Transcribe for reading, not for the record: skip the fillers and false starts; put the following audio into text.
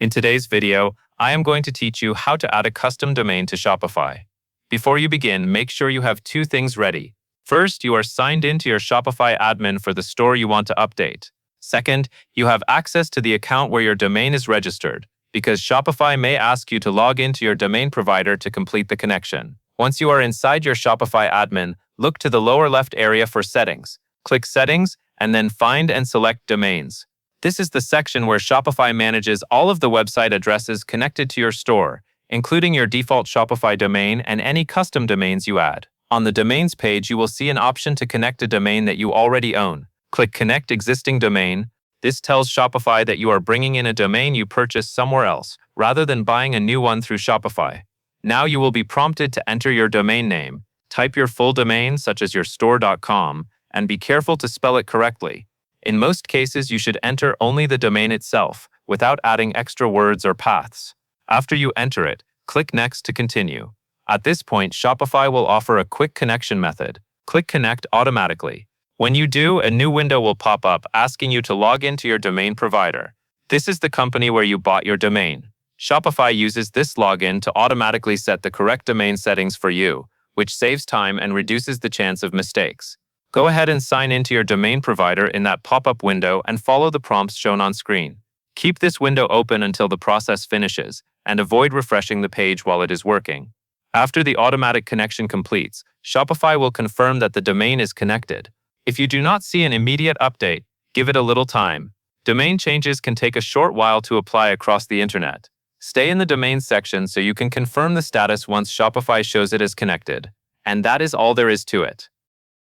In today's video, I am going to teach you how to add a custom domain to Shopify. Before you begin, make sure you have two things ready. First, you are signed into your Shopify admin for the store you want to update. Second, you have access to the account where your domain is registered, because Shopify may ask you to log into your domain provider to complete the connection. Once you are inside your Shopify admin, look to the lower left area for Settings. Click Settings, and then Find and select Domains. This is the section where Shopify manages all of the website addresses connected to your store, including your default Shopify domain and any custom domains you add. On the Domains page, you will see an option to connect a domain that you already own. Click Connect Existing Domain. This tells Shopify that you are bringing in a domain you purchased somewhere else, rather than buying a new one through Shopify. Now you will be prompted to enter your domain name. Type your full domain, such as your store.com, and be careful to spell it correctly. In most cases, you should enter only the domain itself, without adding extra words or paths. After you enter it, click Next to continue. At this point, Shopify will offer a quick connection method. Click Connect automatically. When you do, a new window will pop up asking you to log into your domain provider. This is the company where you bought your domain. Shopify uses this login to automatically set the correct domain settings for you, which saves time and reduces the chance of mistakes. Go ahead and sign into your domain provider in that pop-up window and follow the prompts shown on screen. Keep this window open until the process finishes, and avoid refreshing the page while it is working. After the automatic connection completes, Shopify will confirm that the domain is connected. If you do not see an immediate update, give it a little time. Domain changes can take a short while to apply across the internet. Stay in the domain section so you can confirm the status once Shopify shows it as connected. And that is all there is to it.